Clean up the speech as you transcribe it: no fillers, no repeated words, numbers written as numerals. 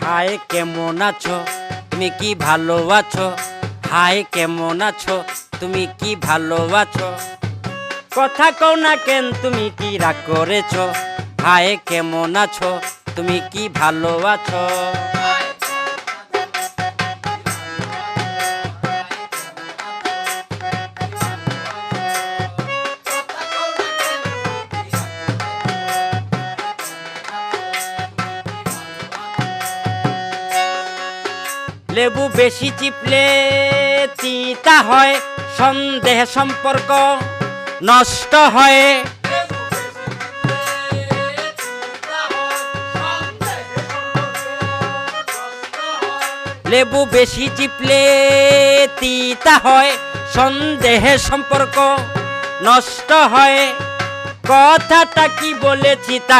হায় কেমন আছো তুমি কি ভালো আছো? হায় কেমন আছো তুমি কি ভালো আছো? কথা কও না কেন তুমি কি রাগ করেছো? হায় কেমন আছো তুমি কি ভালো আছো? লেবু বেশি চিপলে তিতা হয়, সন্দেহ সম্পর্ক নষ্ট হয়। লেবু বেশি চিপলে তিতা হয়, সন্দেহে সম্পর্ক নষ্ট হয়। কথাটা কি বলেছি তা